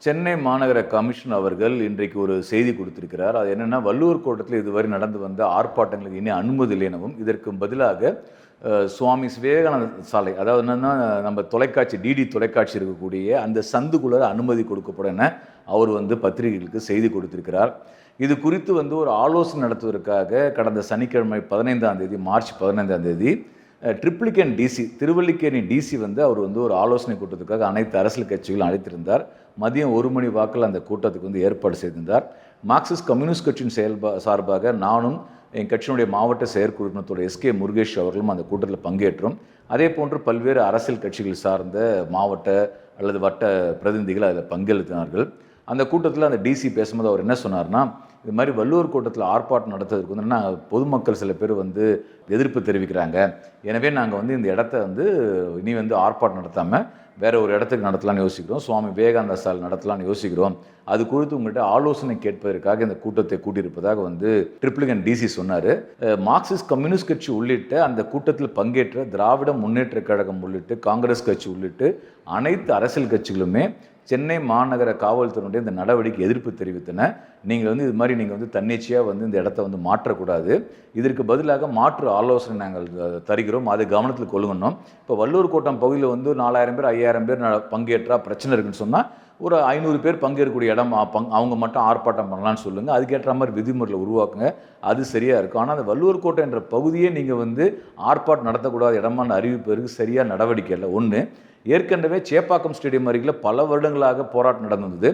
சென்னை மாநகர கமிஷன் அவர்கள் இன்றைக்கு ஒரு செய்தி கொடுத்திருக்கிறார். அது என்னென்னா, வள்ளுவர் கோட்டத்தில் இதுவரை நடந்து வந்த ஆர்ப்பாட்டங்களுக்கு இனி அனுமதி இல்லை எனவும், இதற்கு பதிலாக சுவாமி விவேகானந்த சாலை, அதாவது என்னென்னா நம்ம தொலைக்காட்சி டிடி தொலைக்காட்சி இருக்கக்கூடிய அந்த சந்துக்குள்ள அனுமதி கொடுக்கப்படும் என அவர் பத்திரிகைகளுக்கு செய்தி கொடுத்திருக்கிறார். இது குறித்து ஒரு ஆலோசனை நடத்துவதற்காக கடந்த சனிக்கிழமை 15ஆம் தேதி மார்ச் 15ஆம் தேதி ட்ரிப்ளிகன் டிசி திருவல்லிக்கேணி டிசி அவர் ஒரு ஆலோசனை கூட்டத்துக்காக அனைத்து அரசியல் கட்சிகளும் அழைத்திருந்தார். மதியம் 1 மணி வாக்கில் அந்த கூட்டத்துக்கு ஏற்பாடு செய்திருந்தார். மார்க்சிஸ்ட் கம்யூனிஸ்ட் கட்சியின் சார்பாக நானும் என் கட்சியினுடைய மாவட்ட செயற்குழுவினத்தோட எஸ்கே முருகேஷ் அவர்களும் அந்த கூட்டத்தில் பங்கேற்றோம். அதே போன்று பல்வேறு அரசியல் கட்சிகள் சார்ந்த மாவட்ட அல்லது வட்ட பிரதிநிதிகள் அதில் பங்கெடுத்தினார்கள். அந்த கூட்டத்தில் அந்த டிசி பேசும்போது அவர் என்ன சொன்னார்னா, இது மாதிரி வள்ளுவர் கூட்டத்தில் ஆர்ப்பாட்டம் நடத்துறதுக்கு என்னென்னா பொதுமக்கள் சில பேர் எதிர்ப்பு தெரிவிக்கிறாங்க. எனவே நாங்கள் இந்த இடத்த இனி ஆர்ப்பாட்டம் நடத்தாமல் வேறு ஒரு இடத்துக்கு நடத்தலாம்னு யோசிக்கிறோம். சுவாமி விவேகானந்த சாலை நடத்தலாம்னு யோசிக்கிறோம். அது குறித்து உங்கள்கிட்ட ஆலோசனை கேட்பதற்காக இந்த கூட்டத்தை கூட்டியிருப்பதாக ட்ரிப்ளிகன் டிசி சொன்னார். மார்க்சிஸ்ட் கம்யூனிஸ்ட் கட்சி உள்ளிட்ட அந்த கூட்டத்தில் பங்கேற்ற திராவிட முன்னேற்ற கழகம் உள்ளிட்டு காங்கிரஸ் கட்சி உள்ளிட்டு அனைத்து அரசியல் கட்சிகளுமே சென்னை மாநகர காவல்துறையினுடைய இந்த நடவடிக்கை எதிர்ப்பு தெரிவித்தன. நீங்கள் இது மாதிரி நீங்கள் தன்னிச்சையாக இந்த இடத்த மாற்றக்கூடாது. இதற்கு பதிலாக மாற்று ஆலோசனை நாங்கள் தருகிறோம், அதை கவனத்தில் கொள்ளுங்கணும். இப்போ வள்ளுவர் கோட்டம் பகுதியில் 4000 பேர் 5000 பேர் பங்கேற்றா பிரச்சனை இருக்குன்னு சொன்னால் ஒரு 500 பேர் பங்கேற்கக்கூடிய இடம் அவங்க மட்டும் ஆர்ப்பாட்டம் பண்ணலான்னு சொல்லுங்கள். அதுக்கேற்ற மாதிரி விதிமுறைகளை உருவாக்குங்க, அது சரியாக இருக்கும். ஆனால் அந்த வள்ளுவர் கோட்டை என்ற பகுதியே நீங்கள் ஆர்ப்பாட்டம் நடத்தக்கூடாத இடமான அறிவிப்பதற்கு சரியாக நடவடிக்கை இல்லை. ஒன்று, ஏற்கனவே சேப்பாக்கம் ஸ்டேடியம் அருகில் பல வருடங்களாக போராட்டம் நடந்தது.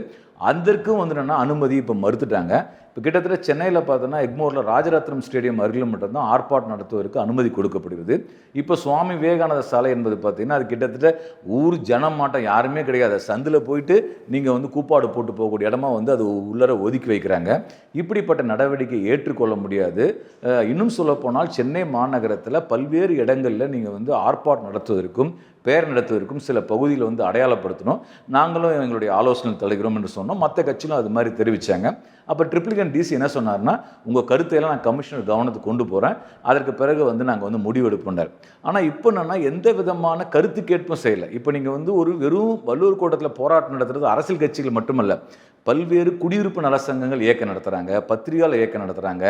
அதற்கும் என்னென்னா அனுமதி இப்போ மறுத்துட்டாங்க. இப்போ கிட்டத்தட்ட சென்னையில் பார்த்தோன்னா எக்மோரில் ராஜரத்னம் ஸ்டேடியம் அருகில் மட்டும்தான் ஆர்ப்பாட்டம் நடத்துவதற்கு அனுமதி கொடுக்கப்படுகிறது. இப்போ சுவாமி விவேகானந்த சாலை என்பது பார்த்திங்கன்னா அது கிட்டத்தட்ட ஊர் ஜனம் மாட்டம் யாருமே கிடையாது. சந்தில் போயிட்டு நீங்கள் கூப்பாடு போட்டு போகக்கூடிய இடமா அது உள்ளர ஒதுக்கி வைக்கிறாங்க. இப்படிப்பட்ட நடவடிக்கை ஏற்றுக்கொள்ள முடியாது. இன்னும் சொல்லப்போனால் சென்னை மாநகரத்தில் பல்வேறு இடங்களில் நீங்கள் ஆர்ப்பாட்டம் நடத்துவதற்கும் பேர் நடத்துவதற்கும் சில பகுதியில் அடையாளப்படுத்தணும். நாங்களும் எங்களுடைய ஆலோசனை தருகிறோம் என்று சொன்னோம். மற்ற கட்சிகளும் அது மாதிரி தெரிவித்தாங்க. அப்போ ட்ரிப்ளிகன் டிசி என்ன சொன்னார்னா, உங்கள் கருத்தையெல்லாம் நான் கமிஷனர் கவனத்துக்கு கொண்டு போகிறேன், அதற்கு பிறகு நாங்கள் முடிவெடுப்போண்டார். ஆனால் இப்போ என்னென்னா எந்த விதமான கருத்து கேட்பும் செய்யலை. இப்போ நீங்கள் ஒரு வெறும் வள்ளுவர் கோட்டத்தில் போராட்டம் நடத்துறது அரசியல் கட்சிகள் மட்டுமல்ல, பல்வேறு குடியிருப்பு நலசங்கங்கள் இயக்கம் நடத்துகிறாங்க, பத்திரிகையாளர் இயக்கம் நடத்துகிறாங்க,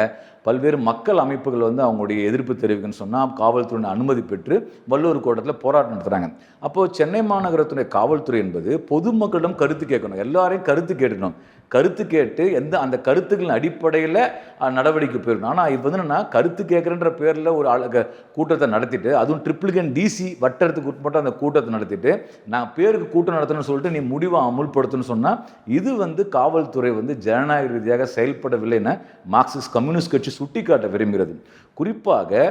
பல்வேறு மக்கள் அமைப்புகள் அவங்களுடைய எதிர்ப்பு தெரிவிக்குன்னு சொன்னால் காவல்துறையின் அனுமதி பெற்று வள்ளுவர் கோட்டத்தில் போராட்டம் நடத்துகிறாங்க. அப்போது சென்னை மாநகரத்துடைய காவல்துறை என்பது பொதுமக்களிடம் கருத்து கேட்கணும், எல்லாரையும் கருத்து கேட்கணும். கருத்து கேட்டு அந்த கருத்துக்களின் அடிப்படையில் நடவடிக்கை போயிடணும். ஆனால் இப்போ என்னென்னா கருத்து கேட்குறன்ற பேரில் ஒரு கூட்டத்தை நடத்திட்டு, அதுவும் ட்ரிப்ளிகன் டிசி வட்டத்துக்கு உட்பட்ட அந்த கூட்டத்தை நடத்திட்டு நான் பேருக்கு கூட்டம் நடத்தணும்னு சொல்லிட்டு நீ முடிவை அமுல்படுத்தணும்னு சொன்னால் இது காவல்துறை ஜனநாயக ரீதியாக செயல்படவில்லை என மார்க்சிஸ்ட் கம்யூனிஸ்ட் கட்சி சுட்டிக்காட்ட விரும்புகிறது. குறிப்பாக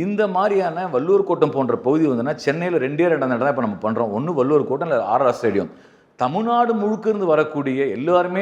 இந்த மாதிரியான வள்ளுவர் கோட்டம் போன்ற பகுதி சென்னையில் 2 இடம் தான் இப்போ நம்ம பண்ணுறோம். ஒன்று வள்ளுவர் கோட்டம், இல்லை ஆர்ஆர் ஸ்டேடியம். தமிழ்நாடு முழுக்க இருந்து வரக்கூடிய எல்லாருமே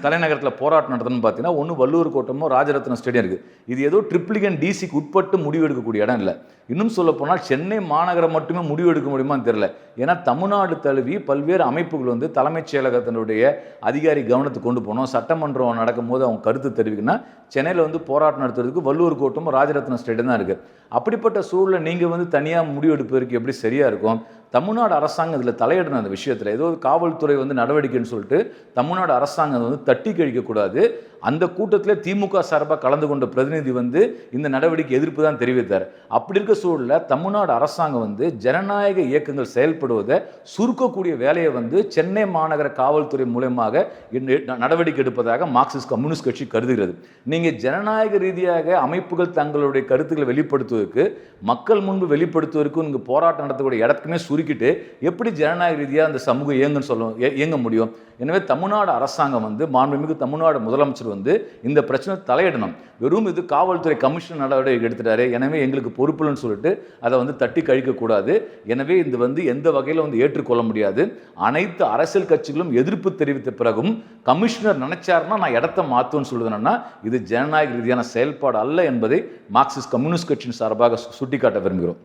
தலைநகரத்தில் போராட்டம் நடத்தணும்னு பார்த்தீங்கன்னா ஒன்று வள்ளுவர் கோட்டமோ ராஜரத்னம் ஸ்டேடியம் இருக்குது. இது ஏதோ ட்ரிப்ளிகன் டிசிக்கு உட்பட்டு முடிவெடுக்கக்கூடிய இடம் இல்லை. இன்னும் சொல்லப்போனால் சென்னை மாநகரம் மட்டுமே முடிவெடுக்க முடியுமான்னு தெரியல. ஏன்னா தமிழ்நாடு தழுவி பல்வேறு அமைப்புகள் தலைமைச் செயலகத்தினுடைய அதிகாரி கவனத்துக்கு கொண்டு போனோம். சட்டமன்றம் நடக்கும் போது அவங்க கருத்து தெரிவிக்கணும்னா சென்னையில் போராட்டம் நடத்துறதுக்கு வள்ளுவர் கோட்டமும் ராஜரத்னம் ஸ்டேடியம் தான் இருக்குது. அப்படிப்பட்ட சூழலை நீங்கள் தனியாக முடிவெடுப்பதற்கு எப்படி சரியாக இருக்கும்? தமிழ்நாடு அரசாங்கம் இதில் தலையிடணும். அந்த விஷயத்தில் ஏதோ காவல்துறை நடவடிக்கைன்னு சொல்லிட்டு தமிழ்நாடு அரசாங்கம் தட்டி கழிக்கக்கூடாது. அந்த கூட்டத்தில் திமுக சார்பாக கலந்து கொண்ட பிரதிநிதி இந்த நடவடிக்கை எதிர்ப்பு தான் தெரிவித்தார். அப்படி இருக்க சூழலில் தமிழ்நாடு அரசாங்கம் ஜனநாயக இயக்கங்கள் செயல்படுவதை சுருக்கக்கூடிய வேலையை சென்னை மாநகர காவல்துறை மூலமாக நடவடிக்கை எடுப்பதாக மார்க்சிஸ்ட் கம்யூனிஸ்ட் கட்சி கருதுகிறது. நீங்கள் ஜனநாயக ரீதியாக அமைப்புகள் தங்களுடைய கருத்துக்களை வெளிப்படுத்துவதற்கு, மக்கள் முன்பு வெளிப்படுத்துவதற்கு நீங்கள் போராட்டம் நடத்தக்கூடிய இடத்துக்குமே சுருக்கிட்டு எப்படி ஜனநாயக ரீதியாக அந்த சமூகம் இயங்க முடியும்? எனவே தமிழ்நாடு அரசாங்கம் மாண்புமிகு தமிழ்நாடு முதலமைச்சர் இந்த பிரச்சனை தலையிடணும். வெறும் இது காவல்துறை கமிஷன் நடவடிக்கை எடுத்துட்டாரு, எனவே எங்களுக்கு பொறுப்புலன்னு சொல்லிட்டு அதை தட்டி கழிக்கக்கூடாது. எனவே இது எந்த வகையில் ஏற்றுக்கொள்ள முடியாது. அனைத்து அரசியல் கட்சிகளும் எதிர்ப்பு தெரிவித்த பிறகும் கமிஷனர் நினைச்சாருன்னா நான் இடத்த மாற்றுவேன்னு சொல்லுதுன்னா இது ஜனநாயக ரீதியான செயல்பாடு அல்ல என்பதை மார்க்சிஸ்ட் கம்யூனிஸ்ட் கட்சியின் சார்பாக சுட்டிக்காட்ட விரும்புகிறோம்.